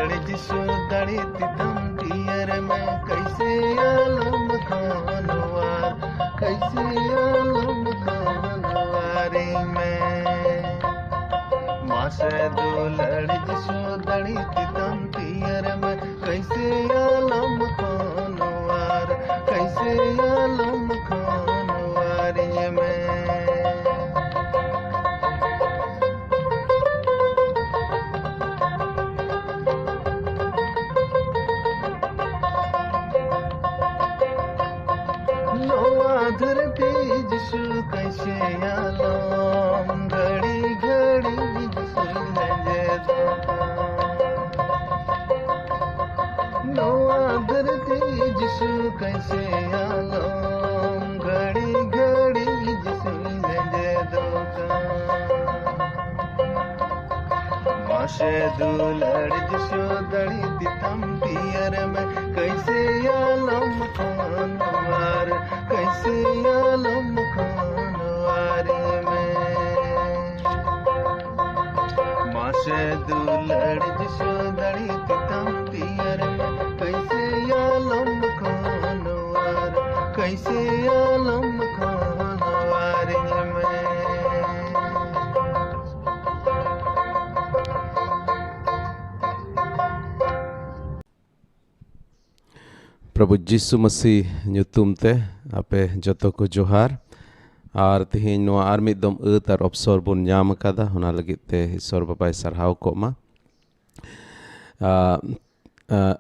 दुलाड़ी जिसु दड़ी तितम पियर में कैसे आलम खानवार कैसे आलम खानवारी में मासे दुलाड़ी जिसु दड़ी तितम पियर में कैसे आलम खानवार कैसे आलम खानवारी में धरती जिसु कैसे आलम घड़ी घड़ी जिसु नवा धरती जिसु कैसे आलम घड़ी घड़ी जिसु माशे दुलड़ जिसु दड़ी तितम पियर में कैसे आलम खानवार कैसे आलम खानवारी में माशे दुलड़ जिसु दड़ी तितम पियर में कैसे आलम खानवार कैसे आलम खानवारी में प्रभु जीसु मसीह nyutum te ape joto ko johar ar tihin no ar mid dom tar obsor bun nyam kada hona lagit te isor babai sarhaw ko ma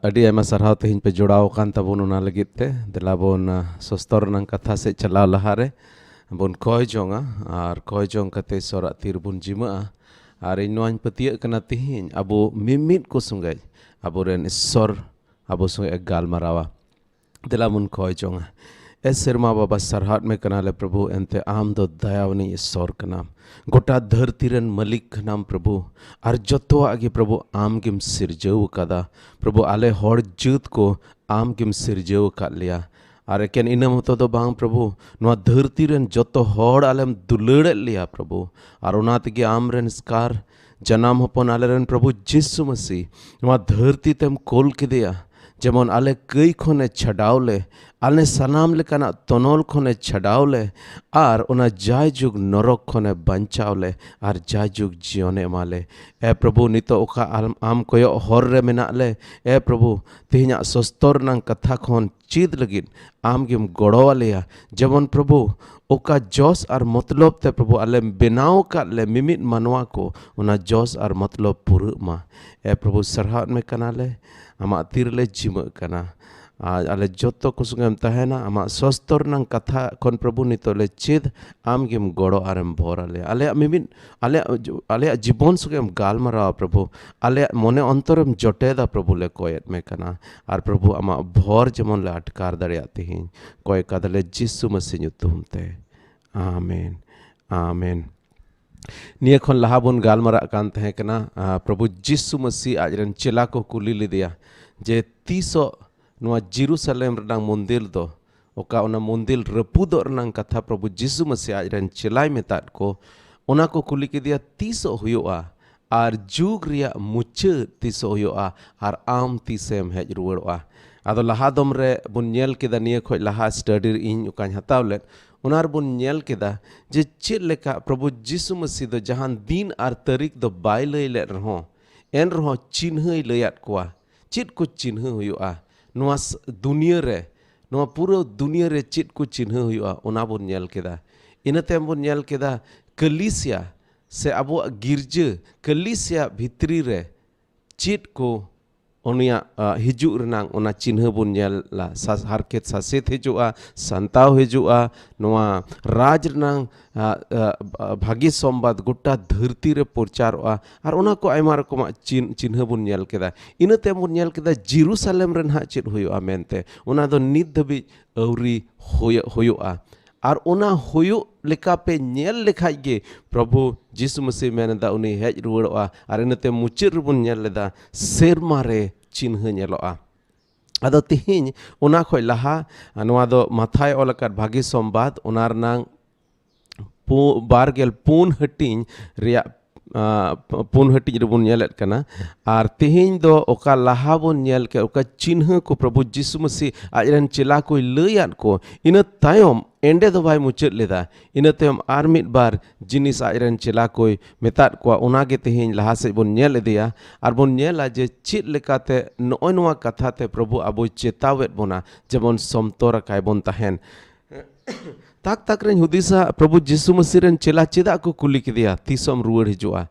adi aima sarhaw tihin pe jodaw kan tabun ona lagit te delabon sostor nang katha se chalaw lahare bun koy jonga ar koy jong kate sora tir bun jima ar inoan petia kana tihin abu mimit ko sungai abu ren isor abu sungai gal marawa दिलामुन खोय जोंगा ए सिरमा बाबा सरहाट में कनाले प्रभु एंते आम दो दयावनी ईश्वर का नाम गोटा धरती run Malik नाम प्रभु और जतो आगे प्रभु आम किम सिरजेव कदा प्रभु आले हर जुत को आम किम सिरजेव का लिया और केन इनम होतो दो बांग प्रभु नवा धरती रन जतो हर आलेम दुलड़ लिया प्रभु और उनात के आम रन स्कार जनाम हपन आले रन प्रभु जिसु मसीह नवा धरती तेम कोल के दिया जेमन आले कई खोने छडावले आले सनाम लेकाना तनोल खोने छडावले आर उना जाय जुग नरक खोने बंचावले आर जाय जुग जियोने माले ए प्रभु नितो ओका आम कोयो हर रे मेनाले ए प्रभु तिहिना सस्तर नंग कथा खोन चीद लगिन आम गिम गड़ोवालेया जेमन प्रभु ओका जोस और मतलब ते प्रभु आले बेनाव का ले मिमित मनवा को उना जोस और मतलब पूरा मा ए प्रभु सरहाट में कनाले आमा तिरले जिम कना आले जोतो कुसुंगम तहेना आमा सस्तर नंग कथा कोन प्रभु नितोले चेद आम गिम गड़ो आरम भोराले आले मिमिन आले जीवन सुगम गालमरा प्रभु आले मने अंतरम जटेदा प्रभु ले कोयत में कना आर प्रभु आमा भोर जेमन ले अटकार दरियाते हैं कोय कदले जिसु मसीह nyutumte आमेन आमेन निया खन लहा बन गालमरा कान तहे कना प्रभु जिसु मसीह आजरन चेला को कुली लिदिया जे 300 नवा जेरूशलेम रनांग मंदिर दो ओका ओना मंदिर रपुदो रनांग कथा प्रभु जिसु मसीह आजरन चेलाय मेतात को ओना को कुली के दिया 300 हुयोआ आर जुग रिया मुच्चे 300 हुयोआ आर आम तीसेम हेज रुवड़ोआ आदो लहा दम रे बुन नेल केदा निया खoj लहा स्टडी इन ओकान हतावले उनार बुन नेल केदा जे चेद लेका प्रभु जिसु मसीह दो जहान दिन आर तारीख दो बाय लय ले रहो एन रहो चिन्हय लयात कोआ चेद को चिन्ह हुयोआ नवा दुनिया रे नवा पूरा दुनिया रे चेद को चिन्ह हुयोआ ओना बुन नेल केदा इनते बुन नेल केदा कलीसिया से अबो गिरजे कलीसिया भितरी रे चेद को उनिया हिजु रनांग उना चिन्ह बुन नेला हारकेत सासेत हिजुआ संताव हिजुआ नवा राज रनांग भागी संबाद गोटा धरती रे प्रचारवा और उना को आयमा रकम चिन्ह बुन नेल केदा इनते बुन नेल केदा जेरूशलेम रन हा चेद हुयोआ मेनते उना दो नित धबि औरी हुयोआ और उना हुयो लेका पे नेल लेखाय गे प्रभु जिसु मसीह मेनदा उनी हेज रुवड़ोआ और इनते मुचिर रुबुन नेल लेदा सेरमा रे चिन्ह नेलोआ आदो तिहिन उना खoj लहा नवा दो माथाय ओलकात भागी संबाद उना रनांग 24 हटिंग रिया पुन हटिज रेबुन नेलेत कना आर तेहेñ दो ओका लाहा बोन नेल के ओका चिन्ह को प्रभु यीशु मसीह आजरन चेला को लैयात को इना तायम एंडे दो बाय मुचाद लेदा इना तायम आर मिद बार जिनिस आजरन चेला को मेताद को ओनागे तेहेñ लाहा से बोन नेल इदिया आर बोन नेला जे चित लेकाते नोय नोवा कथाते प्रभु आबो चेतावेत बोना जेबन समतोर काय बोन ताहेन ताक ताक रेन हुदिसा प्रभु यीशु मसीह रेन चेला चेदा को कुली किदिया तीसम रुआड़ हिजुआ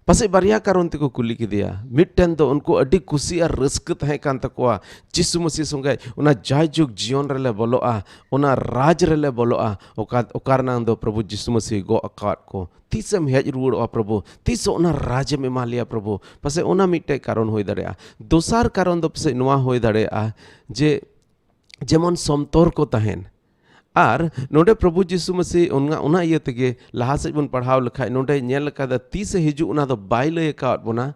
पासे बारिया कारण ते को कुली किदिया मिटन तो उनको अडी खुशी और रस्क तहे कान तकोआ यीशु मसीह संगे उना जायजुग जीवन रेले बोलोआ उना राज रेले बोलोआ ओकार नाम दो प्रभु यीशु मसीह गो अकाट को तीसम हेज रुआड़ प्रभु तीस उना राज में मालिया प्रभु पासे उना मिटे कारण होई दड़ेया दोसार कारण दो पासे नुआ होई दड़ेया जे जेमन समतोर को तहेन आर नोडे प्रभु यीशु मसीह उना इया तेगे लाहा से बन पढ़ाव लखाय नोडे नेल लका तीस हिजु उना दो बाय लय का बोना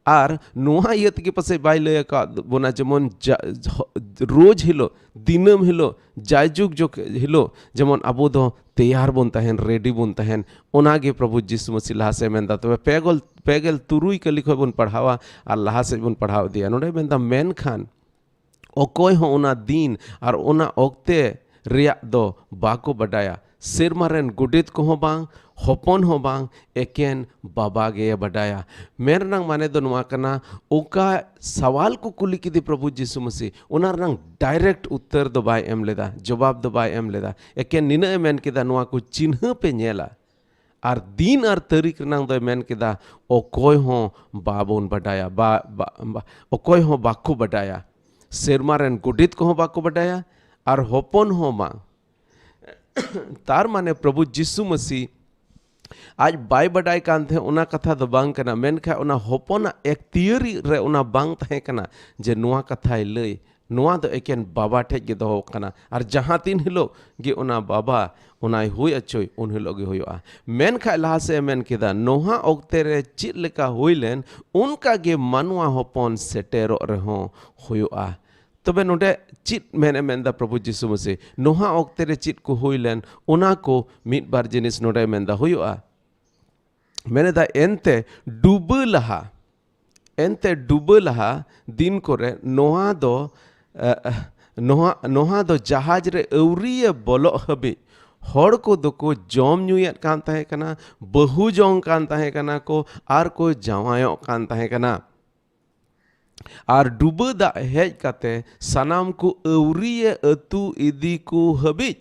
आर नुआ इया तेगे पसे बाय लय का बोना जेमन रोज हिलो दिनम हिलो जायजुग जो हिलो जेमन अबो दो तैयार बोन तहेन रेडी बोन तहेन ओनागे प्रभु यीशु मसीह लाहा से मेनदा तो पेगल तुरुई के लिखो बन पढ़ावा आर लाहा से बन पढ़ाव दिया नोडे मेनदा मेन खान ओकोय हो उना दिन आर उना ओक्ते रिया दो बाको बडाया सेरमा रेन गुडित को हो बांग होपन हो बांग एकेन बाबा गे बडाया मेर नंग माने दो नुआ कना ओका सवाल को कुली किदी प्रभु यीशु मसीह उना रंग डायरेक्ट उत्तर दो बाय एम लेदा जवाब दो बाय एम लेदा एकेन निना मेन किदा नुआ को चिन्ह पे नेला आर दिन आर तारीख नंग दो मेन किदा ओकोय हो बाबोन बडाया ओकोय हो बाको बडाया सेरमा रेन गुडित को हो बाको बडाया आर होपन हो मां तार माने प्रभु यीशु मसीह आज बाय बडाय कान थे उना कथा दो बांग कना मेन खा उना होपना एक थियरी रे उना बांग तहे कना जे नुआ कथाय लय नुआ दो एकेन बाबा ठे गे दो कना आर जहां तीन हिलो गे उना बाबा उनाय हुई अचोय उन हिलो गे होयोआ मेन खा लाहा से मेन केदा नोहा ओक्ते रे चित लेका होइलेन उनका गे मानुआ होपन सेटेरो रहो होयोआ तबे नोडे चित मेने मेंदा प्रभु यीशु मसीह नोहा ओक्ते रे चित को होइलेन ओना को मिट बार जिनिस नोडे मेंदा होयोआ मेने दा एंते डूब लहा दिन करे नोहा दो जहाज रे अवरिय बोलो हबी हड़ को दो को जम न्यूयत कान तहे कना बहु जोंग कान तहे कना को आर को जावायो कान तहे कना आर डूबा दा हेज काते सनाम को अवरिय अतु इदी को हबिज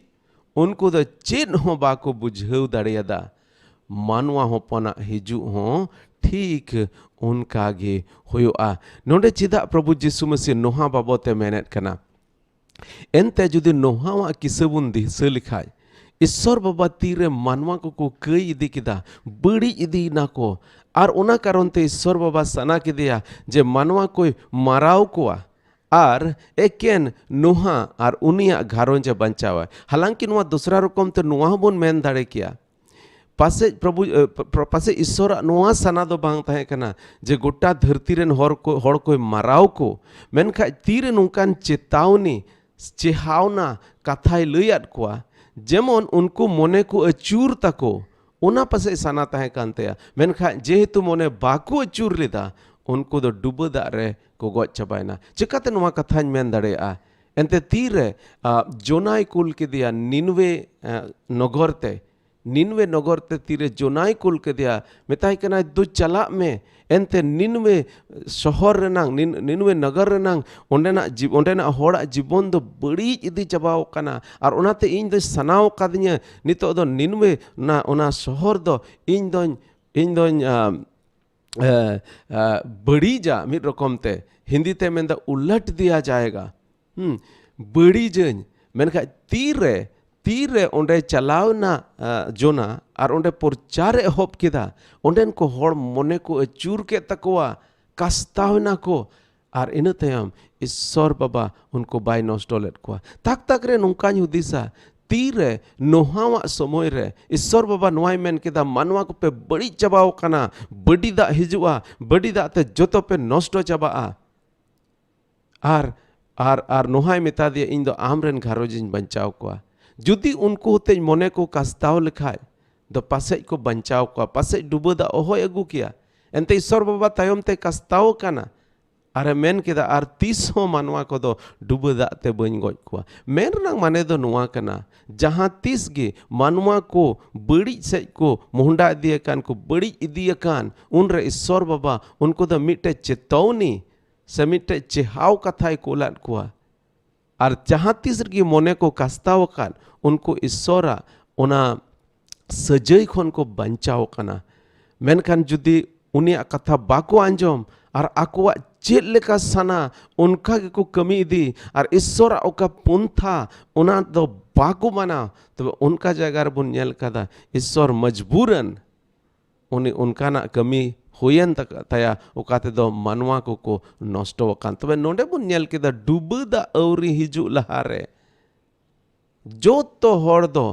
उनको द चेन हो बाको बुझेव दाड़ेयादा मानवा होपना हिजु हो ठीक उनका गे होयोआ नोडे चिदा प्रभु यीशु मसीह नोहा बाबोते मेनेत कना एनते जुदी नोहावा किसबुन दिसे लिखाय ईश्वर बाबा तीरे मानवा को कई इदी किदा बड़ी इदी ना को आर उना कारण ते ईश्वर बाबा सना किदिया जे मानवा कोई माराव कोआ आर एकेन नोहा आर उनिया घारोंजे बंचावा हालांकि नुआ दूसरा रकम ते नुआ बोन मेन दाड़े किया पासे प्रभु पासे ईश्वर नुआ सना दो बांग तहे कना जे गोटा धरती रेन हड़ को माराव को मेनखा तीरे नुकान चेतावनी चेहावना कथाय लैयाद कोआ जेमन उनको मोने को अचूर तको उना पासे सना तहे कानतेया मेनखा जेहेतु मोने बाको अचूर लेदा उनको दो डूब दा रे को गज चबायना चिकाते नुआ कथाñ मेन दाड़ेया एंते तीरे जोनाय कुल के दिया निनवे नगर ते तीरे जोनाय कुल के दिया मेताय कना दो चला में एंते निनवे शहर रेनांग निनवे नगर रेनांग ओंडेना होड़ा जीवन दो बड़ी इदी चबाव कना आर ओनाते इन दो सनाव कादिया नितो दो निनवे ना ओना शहर दो इन दो बड़ी जा मिद रकम ते हिंदी ते मेंदा उलट दिया जाएगा बड़ी जन मेनखा तीरे ओंडे चलावना जोना आर ओंडे प्रचार एहब केदा ओंडेन को हड़ मने को अचूर के तकवा कास्तावना को आर इन तयम ईश्वर बाबा उनको बाय नष्टो लेद कोआ ताक रे नुकाñ हुदिसा तीरे नोहावा समय रे ईश्वर बाबा नुआय मेन केदा मानवा को पे बड़ी चबाव कना बड़ी दा हिजुआ बड़ी दा ते जोतो पे नष्टो चबाआ आर नोहाय मेता दिया इन दो आमरेन घारोजिन बंचाव कोआ जुदी उनको होते मने को कास्ताव लिखाय do pasej ko bancao ko pasej duba da ohoi agu kia ente Isor Baba tayom te kastau kana are men keda ar tiso manwa ko do duba da te bañ goj ko men nang mane do nuwa kana jahan tis ge manwa ko badi sej ko mohunda dia kan ko badi idia kan unre Isor Baba unko do mitte chetawni se mitte chehau kathai kolat ko ar jahan tis ge mone ko kastau kan unko Isora ona सजय खन को बचाव कना मेनखान जुदी उनिया कथा बाको आंजम और आकुआ चेद लेका सना उनका के को कमी दी और ईश्वर ओका पुंथा उना दो बाको माना तो उनका जगह रे बुन नेल कदा ईश्वर मजबूरन उनी उनका ना कमी हुयन तक तया ओकाते दो मानवा को नष्टो कान तबे नोंडे बुन नेल केदा डुबदा अवरी हिजु लहारे जो तो हर दो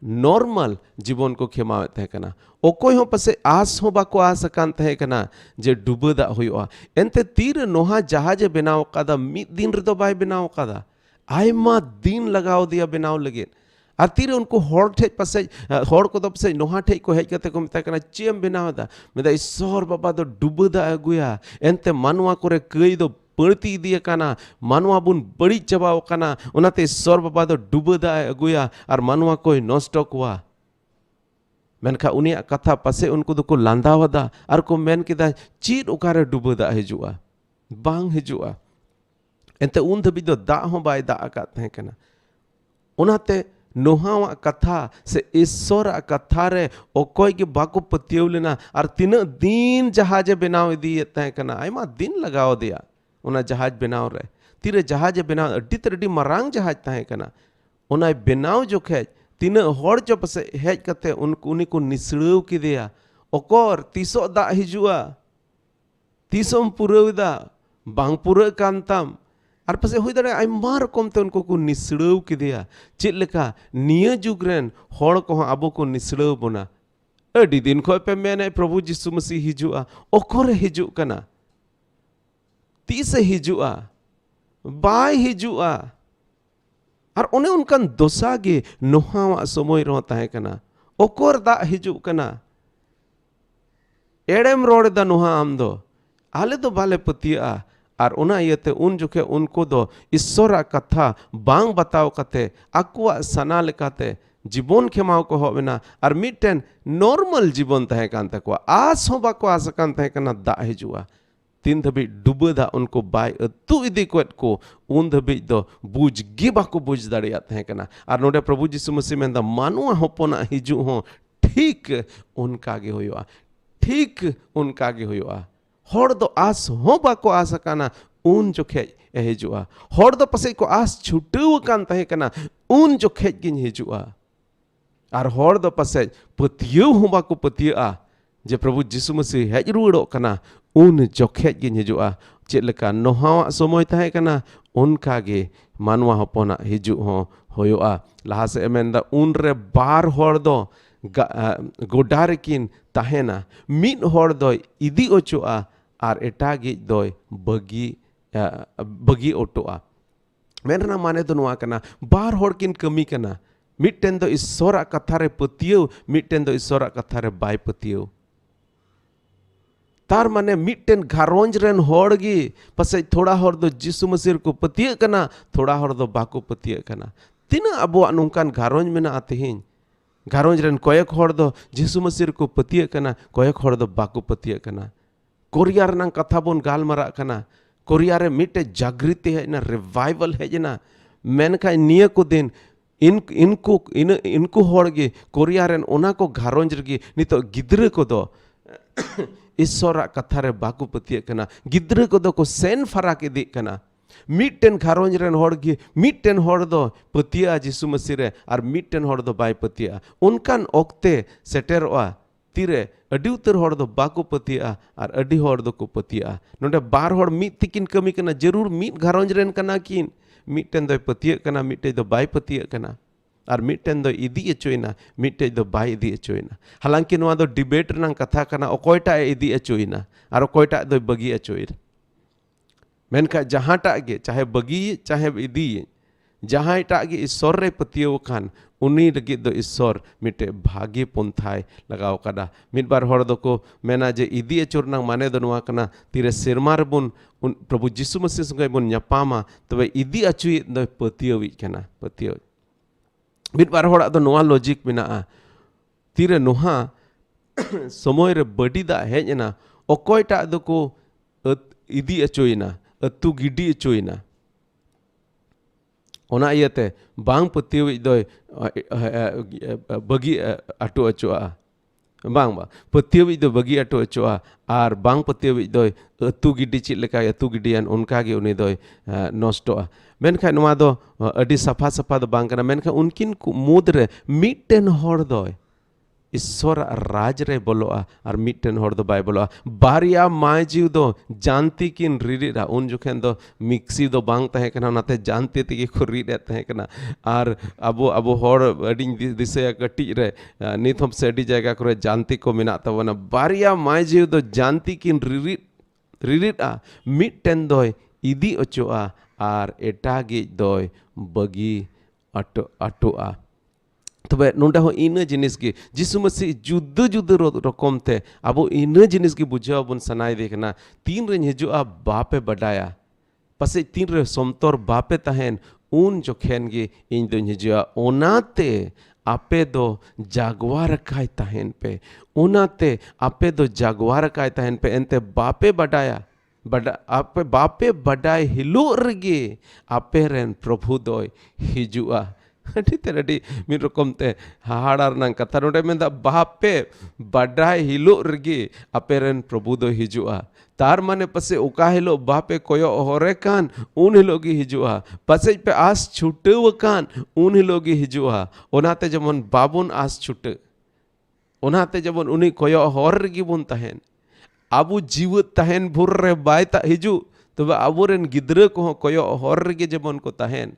नॉर्मल जीवन को खेमावे तहे कना ओकोय हो पसे आस हो बाको आस कान तहे कना जे डुबदा होयोआ एंते तीर नोहा जहाज बनाव कादा मिद दिन रे दो बाय बनाव कादा आयमा दिन लगाव दिया बनाव लगे और तीर उनको हर ठे पसे हर को दो पसे नोहा ठे को हेज कते को मता कना चेम बनाव दा मेदा ईश्वर बाबा दो डुबदा अगुया एंते मानवा करे कई दो पड़ती दिया काना मानवा बुन बड़ी चबाव काना उनाते ईश्वर बाबा दो डुबदा अगुया और मानवा कोई नष्ट कुआ मेनखा उनिया कथा पसे उनको दो को लांदावदा और को मेन केदा चीर उकारे डुबदा हिजुआ बांग हिजुआ एंते उन धबी दो दा हो बाय दा आकात है कना उनाते नोहावा कथा से ईश्वर कथा रे ओकोय के बाको पतियव लेना और तीन दिन जहाज बनाव दी तहे कना आयमा दिन लगाव दिया उना जहाज बनाव रे तीरे जहाज बनाव अड्डी मरांग जहाज तहे कना उना बनाव जो खेज तीन हर जो पसे हेज कते उनको उनी को निसड़व किदेया ओकर तीसो दा हिजुआ तीसोम पुरवदा बांग पुरा कांतम और पसे हुई दाड़े आयमा रकम ते उनको को निसड़व किदेया चेद लेका निया जुग रेन हर को आबो को निसड़व बोना अड्डी दिन खो पे मेने प्रभु यीशु मसीह हिजुआ ओकर हिजु कना तीस हिजुआ बाय हिजुआ और उन्हें उनका दोसा गे नोहावा समय रहता है कना ओकर दा हिजु कना एड़ेम रोड दा नोहा आम दो आले दो बाले पतिया और उना येते उन जोखे उनको दो ईश्वरा कथा बांग बताओ कते अकुआ सना लेकाते जीवन खेमाव को होबेना और मिटेन नॉर्मल जीवन तहे कान तकवा आस हो बाको आस कान तहे कना दा हिजुआ तीन धबी डुबदा उनको बाय अतु इदी को उन धबी दो बुझ गे बाको बुझ दाड़िया तहे कना और नोडे प्रभु यीशु मसीह मेंदा मानुआ होपना हिजु हो ठीक उनका गे होयोआ ठीक उनका गे होयोआ हर दो आस हो बाको आस काना उन जो खेज हिजुआ हर दो पसे को आस छुटव कान तहे कना उन जो खेज गिन हिजुआ और हर दो पसे पतियो हो बाको पतिया जे प्रभु यीशु मसीह हेज रुड़ो कना उन जोखेज गिन हिजुआ चेद लेका नोहावा समय तहे कना उनका गे मानवा होपना हिजु हो होयोआ लहा से मेंदा उन रे बार हर दो गोडा रेकिन तहेना मिद हर दो इदी ओचोआ और एटागी दो बगी ओटोआ मेनना माने दो नुआ कना बार हर किन कमी कना मिटेन दो ईश्वरा कथा रे पतियो मिटेन दो ईश्वरा कथा रे बाय पतियो तार माने मिटेन घारोंज रेन हर गी पसे थोड़ा हर दो यीशु मसीह को पतिय कना थोड़ा हर दो बाको पतिय कना तीना अबो नोंकान घारोंज मेना आतेहिन घारोंज रेन कयक हर दो यीशु मसीह को पतिय कना कयक हर दो बाको पतिय कना कोरिया रनांग कथा बोन गालमारा कना कोरिया रे मिटे जागृति है ना रिवाइवल है जना मेनखा निया को दिन इनको हर गे कोरिया रेन ओना को घारोंज रगी नितो गिद्रे को दो ईश्वरा कथा रे बाको पतिय कना गिद्रे को दो को सेन फराक इदी कना मिटेन घारोंज रेन हर गे मिटेन हर दो पतिया यीशु मसीह रे और मिटेन हर दो बाय पतिया उनकान ओक्ते सेटेरोआ तीरे अडी उतर हर दो बाको पतिया और अडी हर दो को पतिया नोडे बार हर मिद तिकिन कमी कना जरूर मिद घारोंज रेन कना किन मिटेन दो पतिय कना मिटे दो बाय पतिय कना और मिटेन दो इदी अचोइना मिटे दो बाय इदी अचोइना हालांकि नोआ दो डिबेट रनांग कथा कना ओकोयटा इदी अचोइना और ओकोयटा दो बगी अचोइर मेनखा जहांटा गे चाहे बगी चाहे इदी जहांटा गे ईश्वर रे पतियो खान उनी लगित दो ईश्वर मिटे भागी पंथाय लगाव कदा मिदबार हर दको मेना जे इदी अचुरना माने दो नोआ कना तीरे सेरमार बुन प्रभु जिसु मसीह संगे बुन ᱧᱟᱯᱟᱢᱟ तबे इदी अचुई दो पतियोवी कना पतियो मिदबार हर दो नोआ लॉजिक मेना तीरे नोहा समय रे बड़ी दा हेजना अकोयटा दको इदी अचुइना अतु गिडी अचुइना ओना इयते बांग पतियोवी दो बगी अटो अचुआ बांग बा पतियोवी दो बगी अटो अचुआ आर बांग पतियोवी दो अतु गिडी चित लेका अतु गिडियान उनका गे उनी दो नष्टोआ मेनखा नोआ दो अडी सफा सफा दो बांग कना मेनखा उनकिन मुद रे मिटन हर दो ईश्वर राज रे बोलोआ और मिटन हर दो बाय बोलोआ बारिया माय जीव दो जानती किन रिरिरा उन जुखेन दो मिक्सी दो बांग तहे कना नाते जानती तिगे को रिरे तहे कना और अबो हर अडी दिसे कटी रे निथम से अडी जायगा करे जानती को मिना तबना बारिया माय जीव दो जानती किन रिरिरा मिटन दो इदी अचोआ और एटागे दो बगी अटोआ तबे नोंडा हो इन जिनिस की जिसु मसीह जुद्ध जुद्ध रकम ते अब इन जिनिस की बुझाव बन सनाय देखना तीन रे हजुआ बापे बडाया पसे तीन रे समतोर बापे तहन उन जोखेन गे इन दो हजुआ ओनाते आपे दो जागवार काय तहन पे ओनाते आपे दो जागवार काय तहन पे एंते बापे बडाया आपे बापे बडाय हिलो रगे आपे रेन प्रभु दो हजुआ अड़ी मिद रकम ते हाहाड़ार नांग कथा नोडे मेंदा बापे बडाय हिलो रगे अपेरन प्रभु दो हजुआ तार माने पसे ओका हिलो बापे कोयो होरे कान उन हिलो गी हजुआ पसे पे आस छुटेव कान उन हिलो गी हजुआ ओनाते जमन बाबुन आस छुटे ओनाते जमन उनी कोयो होर रगी बुन तहन आबु जीवत तहन भुर रे बायता हिजु तबे आबुरेन गिद्रे को कोयो होर रगी जमन को तहन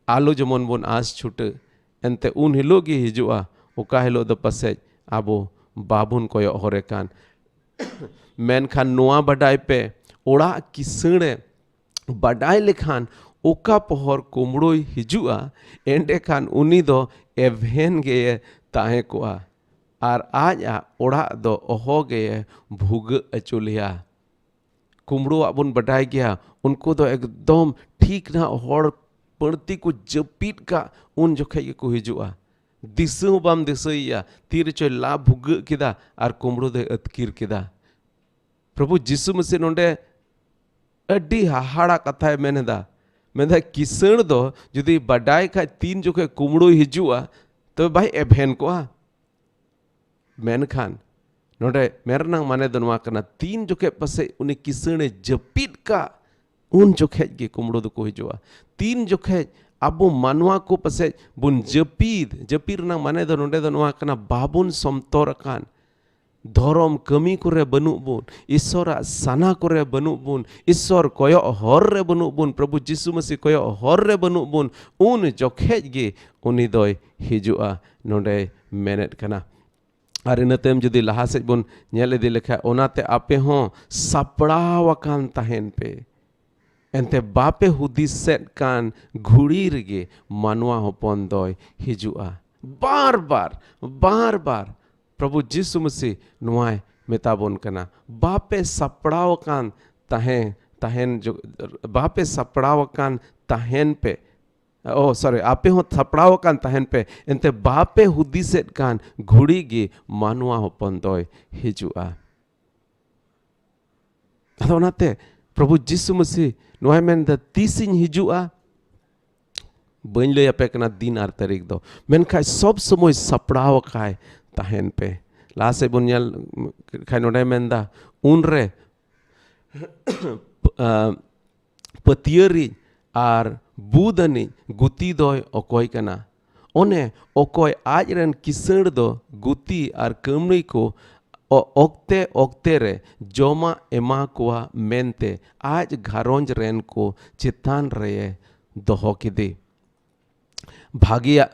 आलो जमन बोन आस छुटे एंते उन हिलो गी हजुआ ओका हिलो दो पसे आबो बाबुन कोयो होरे कान मेनखान नोआ बडाय पे ओड़ा किसणे बडाय लेखान ओका पहर कुमड़ोय हजुआ एंडे खान उनी दो एवेन गे ताहे कोआ आर आज ओड़ा दो ओहो गे भुग अचुलिया कुमड़ो आबुन बडाय गया उनको दो एकदम ठीक ना हर पड़ती को जपीट का उन जोखे को हजुआ दिसु बाम दिसैया तीर चो ला भुग किदा और कुमड़ो दे अतकिर किदा प्रभु जिसु मसीह नोंडे अड्डी हाहाड़ा कथा मेनेदा किसण दो जुदी बडाय खा तीन जोखे कुमड़ो हजुआ तो भाई एभेन कोआ मेनखान नोंडे मेरनांग माने दो नोआ कना तीन जोखे पसे उनी किसणे जपीट का उन जोखे गे कुमड़ो दो को हजुआ तीन जोखे अबो मानवा को पसे बुन जपीर ना माने दो नोंडे दो नोआ कना बाबुन समतोर कान धरम कमी करे बनु बुन ईश्वर साना करे बनु बुन ईश्वर कोयो हर रे बनु बुन प्रभु जिसु मसीह कोयो हर रे बनु बुन उन जोखे गे उनी दोय हजुआ नोंडे मेनेट कना और इनतेम जुदी लहा से बुन नेल इदी लेखा ओनाते आपे हो सापड़ावाकान तहन पे एंते बापे हुदिस सेट कान घुड़ी रगे मानवा होपन दोय हजुआ बार बार प्रभु जिसु मसीह नुआय मेताबोन कना बापे सपड़ावाकान तहन जो बापे सपड़ावाकान तहन पे ओ सॉरी आपे हो सपड़ावाकान तहन पे एंते बापे हुदिस सेट कान घुड़ी गे मानवा होपन दोय हजुआ अदोनाते प्रभु जिसु मसीह नोय मेनदा तीसिन हजुआ बन लय पे कना दिन आर तारीख दो मेनखा सब समय सपड़ाव खाय तहन पे लासे बुनियल खाय नोडे मेनदा उन रे पतियरी आर बुदनी गुती दोय ओकोय कना ओने ओकोय आज रेन किसण दो गुती आर कमनी को ओक्ते ओक्ते रे जोमा एमा कोआ मेनते आज घारोंज रेन को चितान रे दोहो किदे भागिया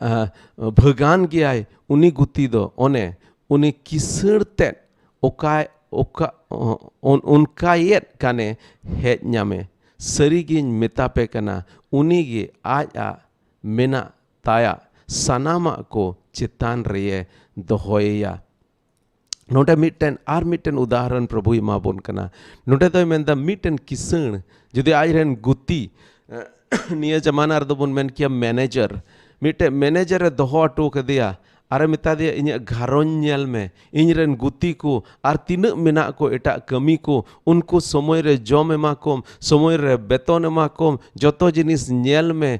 भगान गयाय उनी गुती दो ओने उनी किसणते ओकाय ओका उनका येत काने हेज ᱧᱟᱢᱮ सरीगिन मेतापे कना उनी गे आज मेना taya sanamak ko चितान रे दोहोया नोटे मिट्टन उदाहरण प्रभु इमा बोन कना नोटे तो मेनदा मिट्टन किसण जुदि आज रेन गुती निया जमाना रे बोन मेन किया मैनेजर मिट्टे मैनेजर दोहो अटो कदिया अरे मिता दिया इन घरों नेल में इन रेन गुती को आर तीन मिना को एटा कमी को उनको समय रे जॉम एमा कोम समय रे बेतन एमा कोम जोतो जिनिस नेल में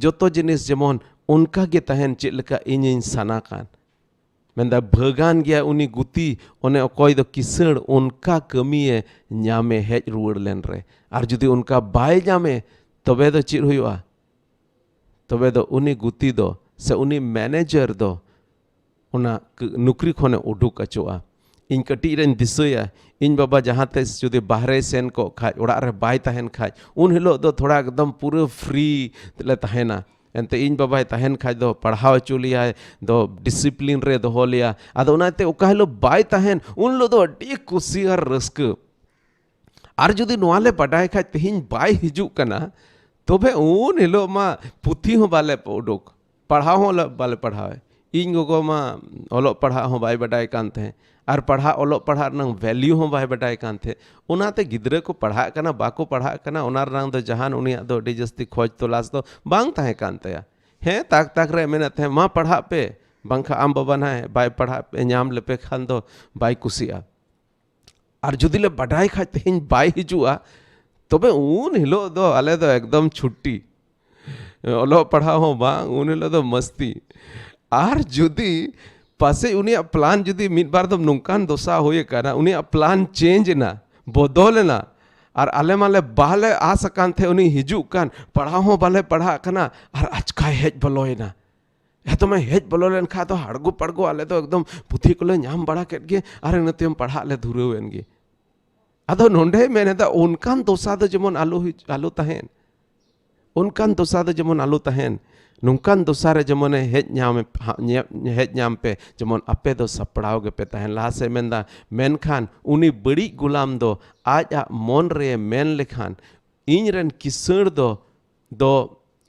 जोतो जिनिस जेमन उनका गे तहन चेद लेका इन साना कान मेंदा भगान गया उनी गुती ओने अकोय दो किसण उनका कमीए ᱧᱟᱢে हेज रुवाड़ लेन रे आर जुदी उनका बाय ᱧᱟᱢे तबे दो चेद हुआ तबे दो उनी गुती दो से उनी मैनेजर दो उना नुकरी खोने उडुक अचोआ इन कटी रेन दिसया इन बाबा जहाँ ते जुदी बाहरे सेन को खाय ओड़ा रे बाय तहन खाय उन हिलो दो थोड़ा एकदम पूरा फ्री ले तहना एनते इन बाबा तहन खाय दो पढ़ाव चो लिया दो डिसिप्लिन रे दोहो लिया आदो उनाते ओका हिलो बाय तहन उन लो दो अडी खुशी और रस्क आर जुदी नोआले पढ़ाई खाय तेहिन बाय हिजु कना तबे उन हिलो मा पुथी हो बाले उडुक पढ़ाव हो बाले पढ़ावे इन गोगो मा ओलोग पढ़ा हो बाय बडाय कान थे आर पढ़ा ओलोग पढ़ा नंग वैल्यू हो बाय बडाय कान थे उनाते गिद्रे को पढ़ा कना बाको पढ़ा कना उनार नंग दो जहान उनिया दो अडी जस्ती खोज तलाश दो बांग ताहे कान तया हे ताक ताक रे मेनत है मा पढ़ा पे बांखा आम बाबा ना है बाय पढ़ा पे ᱧᱟᱢ लेपे खान दो बाय कुसिया आर जुदी ले बडाय खाय तेहिन बाय हिजुआ तबे उन हिलो दो आले दो एकदम छुट्टी ओलोग पढ़ा हो बांग उन हिलो दो मस्ती आर जुदी पासे उनिया प्लान जुदी मिड बार दम नुकान दोसा होये कना उनिया प्लान चेंज ना बदल ना आर आले माले बाले आसकान थे उनी हिजु कान पढ़ा हो बाले पढ़ा कना आर अचका हेज बलोयना हे तो मैं हेज बलो लेन खा तो हड़गु पड़गु आले तो एकदम पुथी कोले ᱧᱟᱢ बड़ा केट गे आर नतियम पढ़ा ले धुरवेन गे आदो नोंडे मेने दा उनकान दोसा दो जेमन आलू तहन उनकान दोसा दो जेमन आलू तहन नुकान दोसारे जमने हेज ᱧᱟᱢ पे जमन आपे दो सपड़ाव गे पे तहन लहा से मेनदा मेनखान उनी बड़ी गुलाम दो आज आ मन रे मेन लेखान इन रेन किसण दो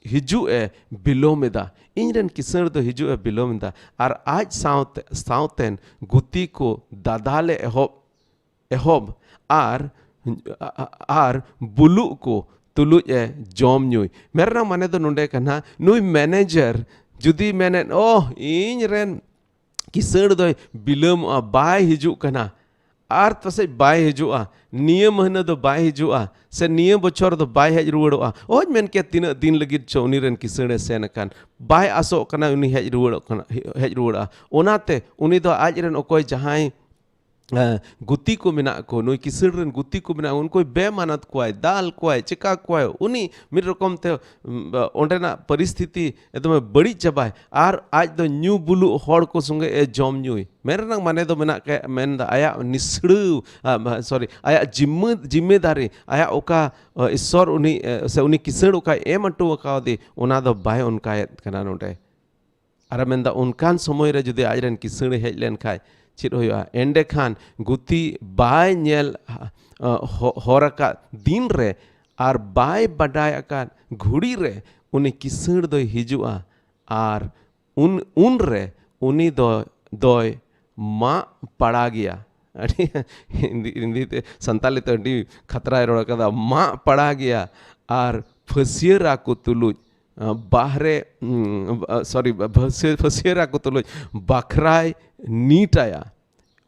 हिजु ए बिलोमेदा इन रेन किसण दो हिजु ए बिलोमेदा आर आज साउतेन गुती को दादाले एहोब आर बुलु को तुलु ए जॉम न्यूय मेरा माने दो नोंडे कना नुई मैनेजर जुदी मेने ओह इन रेन किसण दो बिलम बाय हिजु कना आर तसे बाय हिजुआ निये महीना दो बाय हिजुआ से निये बछर दो बाय हेज रुवाड़ोआ ओज मेन के तीन दिन लगिद छो उनी रेन किसणे सेन कान बाय आसो कना उनी हेज रुवाड़ा ओनाते उनी दो आज रेन ओकोय जहाय गुती को मिना को नुई किसण रेन गुती को मिना उनको बेमानत कोय दाल कोय चिका कोय उनी मिर रकम ते ओंडेना परिस्थिति एकदम बड़ी चबाय आर आज दो न्यू बुलु हड़ को संगे ए जॉम न्यूई मेरे नंग माने दो मिना के मेन दा आया निसड़ू सॉरी आया जिम्मेदारी आया ओका ईश्वर उनी से उनी किसण ओका एम अटो का दे ओना दो बाय उनका कना नोंडे आर मेनदा उनकान समय रे जुदी आज रेन किसण हेज लेन खाय चिद होया एंडे खान गुती बाय नेल होरका दिन रे आर बाय बडाय आकान घुड़ी रे उनी किसण दो हिजुआ आर उन रे उनी दोय मा पड़ा गया हिंदी ते संताली ते अडी खतरा रोड़ा कदा मा पड़ा गया आर फसियरा को तुलुज बाहरे सॉरी फसियरा को तुलुज बखराय नीटाया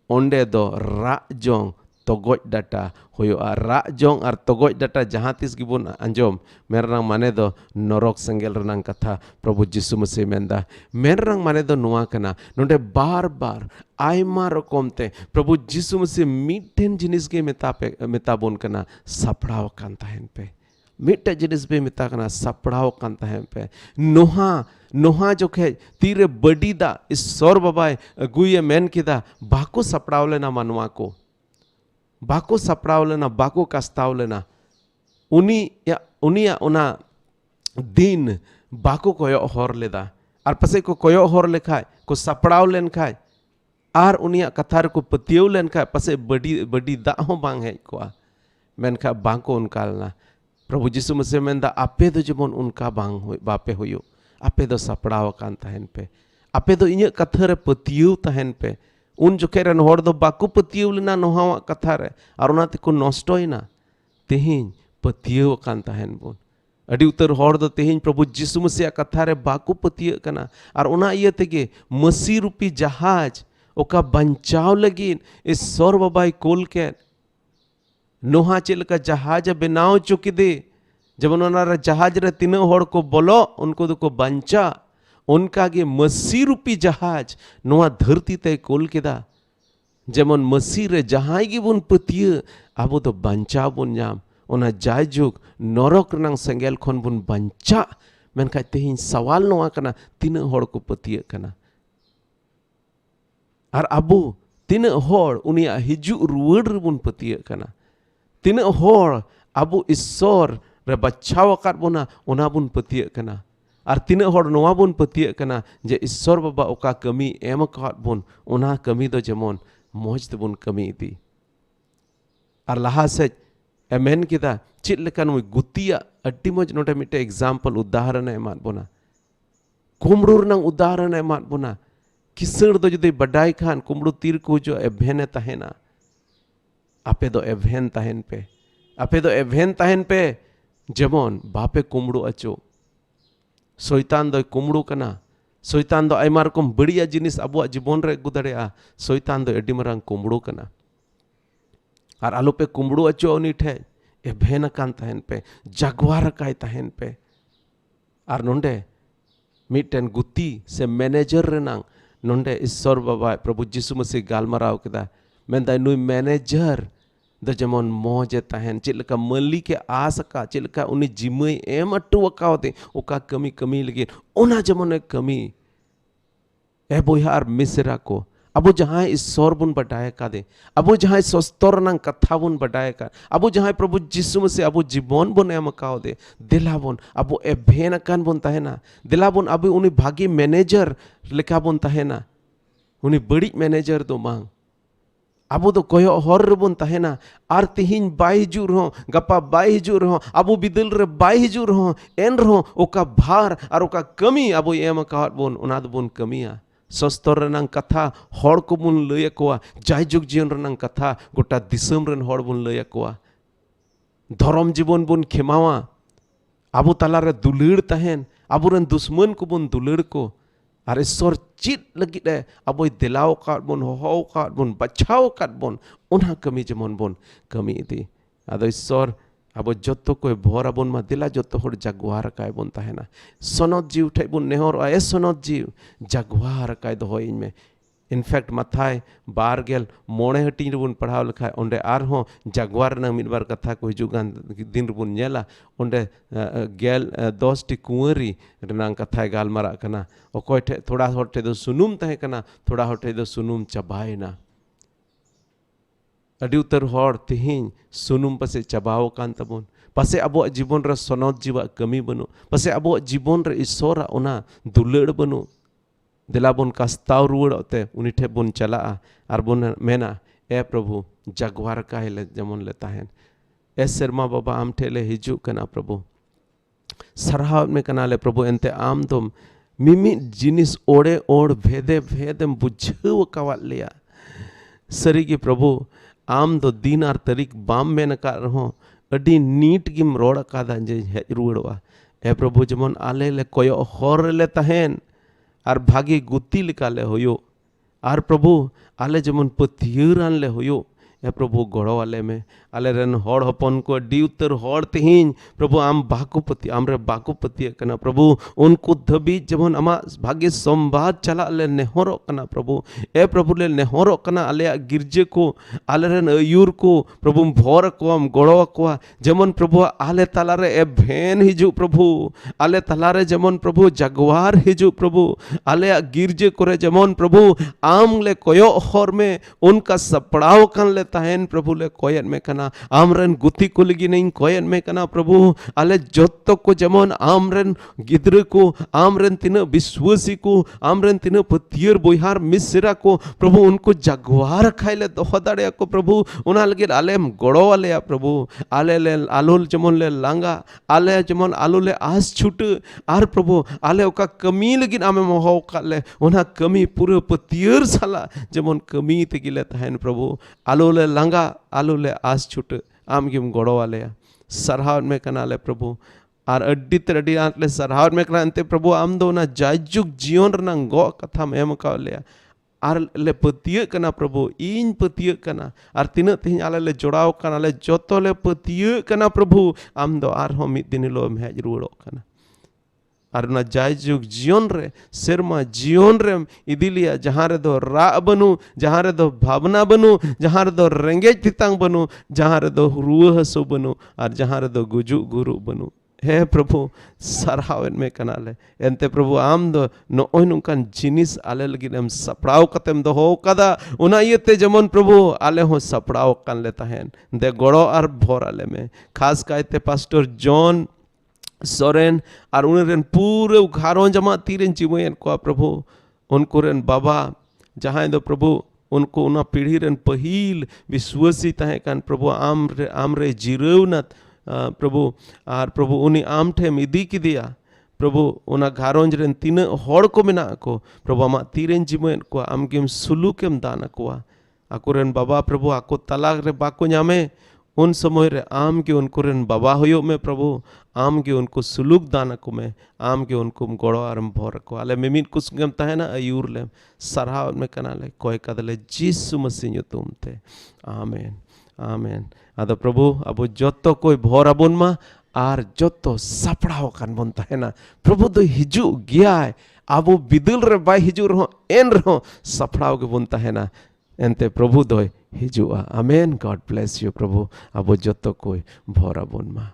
ओंडे दो राजोंग तोगोज डाटा होयोआ राजोंग और तोगोज डाटा जहाँ तिस गिबोन अंजोम मेरनांग माने दो नरक सेंगेल रनांग कथा प्रभु जिसु मसीह मेंदा मेरनांग माने दो नुआ कना नोंडे बार बार आयमा रकम ते प्रभु जिसु मसीह मिटेन जिनिस के मेताबोन कना सपड़ाव कान तहन पे मिटे जिनिस पे मिता कना सपड़ाव कान तहन पे नोहा जोखे तीरे बड़ी दा ईश्वर बाबाय अगुये मेन किदा बाको सपड़ाव लेना मनवा को बाको सपड़ाव लेना बाको कस्ताव लेना उनिया उना दिन बाको कोयो हर लेदा और पसे को कोयो हर लेखाय को सपड़ाव लेन खाय आर उनिया कथार को पतियो लेन खाय पसे बड़ी दा हो बांग है को मेनखा बाको उनका लेना प्रभु जिसु मसीह मेंदा आपे दो जेमन उनका बांग हो बापे होयो आपे दो सपड़ाव कान तहन पे आपे दो इᱧ कथा रे पतियव तहन पे उन जोखे रन होड़ दो बाकु पतियव लेना नोहावा कथा रे और ओना तेको नष्टोयना तेहिन पतियव कान तहन बोन अड़ी उतर होड़ दो तेहिन प्रभु जिसु मसीह कथा रे बाकु पतिय कना और ओना इय तेगे मसी रूपी जहाज ओका बंचाव लगिन इस सौर बाबाई कोल के नोहा चेलका जहाज बनाव चुकिदे जब ओना जहाज रे तीन होड़ को बोलो उनको दो को बंचा उनका गे मसी रूपी जहाज नोआ धरती ते कोल केदा जेमन मसी रे जहाई गे बुन पतिय आबो तो बंचा बुन नाम ओना जायजुग नरक रनांग सेंगेल खन बुन बंचा मेनखा तेहिन सवाल नोआ कना तीन होड़ को पतिय कना और आबो तीन होड़ उनिया हिजु रुवड़ रे बुन पतिय कना तीन होड़ आबो ईश्वर रे बचाव अकाद बोना ओना बुन पतिय कना और तीन होड़ नोआ बुन पतिय कना जे ईश्वर बाबा ओका कमी एम अकाद बोन ओना कमी दो जेमन मौज तबुन कमी इदी और लहा से एमेन केदा चेद लेकान गुतिया अड्डी मौज नोटे मिटे एग्जाम्पल उदाहरण एमाद बोना कुमड़ू रनांग उदाहरण एमाद बोना किसड़ दो जुदे बडाई खान कुमड़ू तीर को जो एभेने तहेना आपे दो एभेन तहेन पे जेमन बापे कुमड़ू अचो शैतान दो कुमड़ू कना शैतान दो आयमा रकम बढ़िया जिनिस अबुआ जीवन रे अगु दाड़ेया शैतान दो एडी मारांग कुमड़ू कना और आलो पे कुमड़ू अचो उनी ठे एभेन कान तहेन पे जागवार काय तहेन पे और नोंडे मिटन गुती से मैनेजर रेनांग नोंडे ईश्वर बाबा प्रभु जीसु मसीह गालमाराव केदा मेनदा नुई मैनेजर द जेमन मौजे तहन चेलका मली के आस का चेलका उनी जिमय एम अट्टू वकावते ओका कमी कमी लगे ओना जेमन कमी ए बोहार मिसरा को अबो जहाँ ईश्वर बुन बटाए का दे अबो जहाँ सस्तर नंग कथा बुन बटाए का अबो जहाँ प्रभु जीसु मसीह अबो जीवन बुन एम काव दे दिला बुन अबो ए भेन कान बुन तहेना दिला बुन अबो उनी भागी मैनेजर लेखा बुन तहेना उनी बड़ी मैनेजर दो मांग अबो तो कोयो हर रेबन तहेना और तिहिन बाई हिजू रहो गपा बाई हिजू रहो अबो बिदल रे बाई हिजू रहो एन रहो ओका भार और ओका कमी अबो एम कावत बोन ओना दो बोन कमिया सस्तर रनांग कथा हर को बुन लय कोआ जायजुग जीवन रनांग कथा गोटा दिसम रन हर बुन लय कोआ धर्म जीवन बुन खेमावा अबो तला रे दुलड़ तहेन अबो रन दुश्मन को बुन दुलड़ को और ईश्वर चित लगी दे अब दिलाव काट बोन हो काट बोन बचाव काट बोन उन्हा कमी जेमन बोन कमी इदी आदो ईश्वर अब जत्तो कोई भोर अबोन मा दिला जत्तो होड़ जागवार काय बोन तहेना सनद जीव ठे बोन नेहर ए सनद जीव जागवार काय दो होइन में इनफैक्ट मथाय बार गेल मोणे हटी बोन पढ़ाव लखा ओंडे आर हो जागवार ना मिदबार कथा को हिजुगान दिन बोन नेला ओंडे गेल 10 टी कुंवरी रनांग कथा गालमारा कना ओकोय ठे थोड़ा होटे दो सुनुम तहे कना थोड़ा होटे दो सुनुम चबायना अडी उतर होड़ तिहिन सुनुम पसे चबाव कान तबोन पसे अबो जीवन रे सनद जीवा कमी बनु पसे अबो जीवन रे ईश्वर ओना दुलड़ बनु दिला बोन कास्ताव रुवड़ते उनी ठे बोन चला और बोन मेना ए प्रभु जागवार का ले जमन ले तहन ए शर्मा बाबा आम ठेले हिजू कना प्रभु सरहाव में कना ले प्रभु एनते आम तुम मिमी जिनिस ओड़े ओड़ भेदे भेदम बुझव कवात लिया सरी की प्रभु आम दो दिन और तरीक बाम में नका रहो अडी नीट गिम रोड़ कादा जे हेज रुवड़वा ए प्रभु जमन आले ले कोयो हर ले तहन और भागी गुती लिकाले होयो और प्रभु आले जमन पथियरान ले होयो ए प्रभु गड़ो वाले में आले रन होड़ हपन को डी उत्तर होड़ तिहिन प्रभु आम बाकुपति आमरे बाकुपति कना प्रभु उनको धबी जमन अमा भाग्य संवाद चला ले नेहरो कना प्रभु ए प्रभु ले नेहरो कना आले गिरजे को आले रन अयूर को प्रभु भोर को हम गड़ो को जमन प्रभु आले तलारे ए भेन हिजु प्रभु आले तलारे जमन प्रभु जगवार हिजु प्रभु आले गिरजे करे जमन प्रभु आम ले कोयो हर में उनका सपड़ाव कन ले tahen Prabhu le koyat me kana amren guti ko lagi ning koyat me kana Prabhu ale jotto ko jemon amren gidra ko amren tina biswasi ko amren tina patier boihar misra ko Prabhu unko jagwar khaile doha dare ko Prabhu una lagi alem goro ale Prabhu ale le alul jemon le langa ale jemon alul le as छूट are प्रभु आले ओका कमी लगी आमे मोह काले उना कमी पूरे पतियर साला जेमन कमी तेगिले तहन प्रभु आलोले लंगा आलोले आस छूट आम गिम गोड़ो वाले सरहाव में कनाले प्रभु आर अड्डी तरडी आतले सरहाव में कना अंते प्रभु आम दो ना जायजुग जीवन रना गो कथा में एम काले आर ले पतिय कना प्रभु इन पतिय कना आर तीन तीन आले ले जोड़ाव कना ले जोतो ले पतिय कना प्रभु आम दो आर हम मिद दिन लो में रुड़ो कना आर ना जायजुग जीवन रे सेरमा जीवन रे इदिलिया जहाँ रे दो रा बनू जहाँ रे दो भावना बनू जहाँ रे दो रेंगेज तितांग बनू जहाँ रे दो रुआ हसो बनू और जहाँ रे दो गुजु गुरु बनू हे प्रभु सरहावन में कनाले एंते प्रभु आम दो नोय नुकान जिनिस आले लगी हम सपड़ाव कतेम दो हो कदा उना येते जमन प्रभु आले हो सपड़ाव कान लेता हैं दे गोड़ो और भोर आले में खास कायते पास्टर जॉन सोरेन और उन्हें पूरे घरों जमा तीरन जीवन को प्रभु उनको रेन बाबा जहाँ दो प्रभु उनको उना पीढ़ी रेन पहिल विश्वासी तहे कान प्रभु आम रे जीरवनत प्रभु और प्रभु उन्हीं आम ठेम इदी की दिया प्रभु उना घरों रेन तीन हड़ को मिना को प्रभु आमा तीरन जीवन को आम गेम सुलूकेम दान को आको रेन बाबा प्रभु आको तलाक रे बाको न्यामे उन समय रे आम के उनको रेन बाबा होयो में प्रभु आम के उनको सुलूक दान को में आम के उनको गोड़ो आरम भोर को आले मिमिन कुछ गम ता है ना अयूर ले सरहाव में कनाले कोई कदले जीसु मसीह तुम थे आमेन आमेन आदो प्रभु अब जोतो कोई भोर अबुन मा आर जोतो सपड़ाव कान बनता है ना प्रभु तो हिजू गया है अब बिदुल रे बाय हिजू रहो एन रहो सपड़ाव के बनता है ना एंते प्रभु दो हिजुआ आमेन गॉड ब्लेस यू प्रभु अब जोतो कोई भोर अबुन मा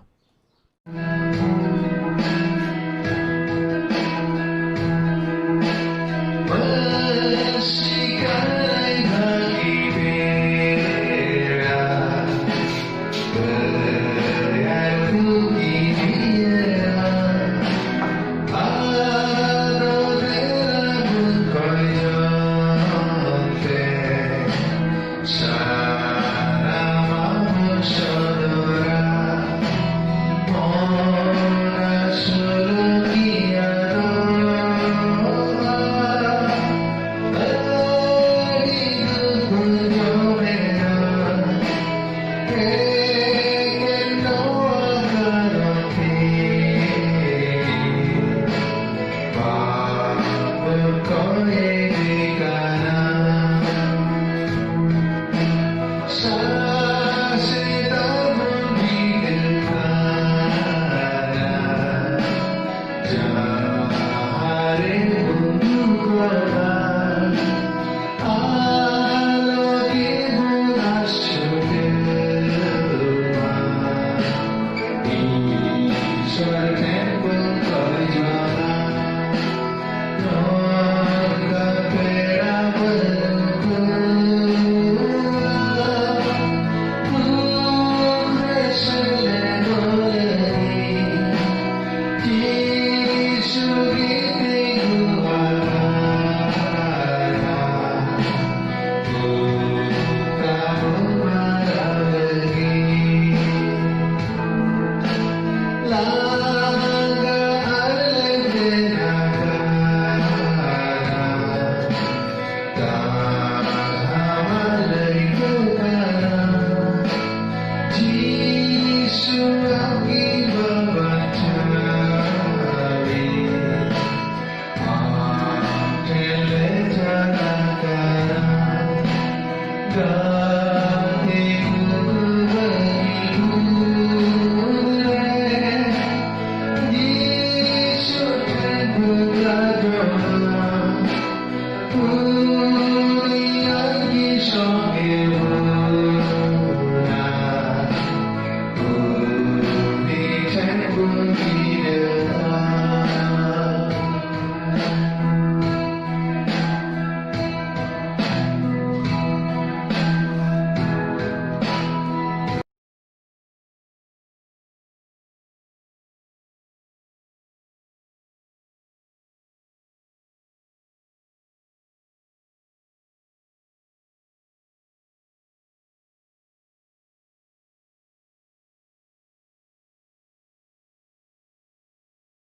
Song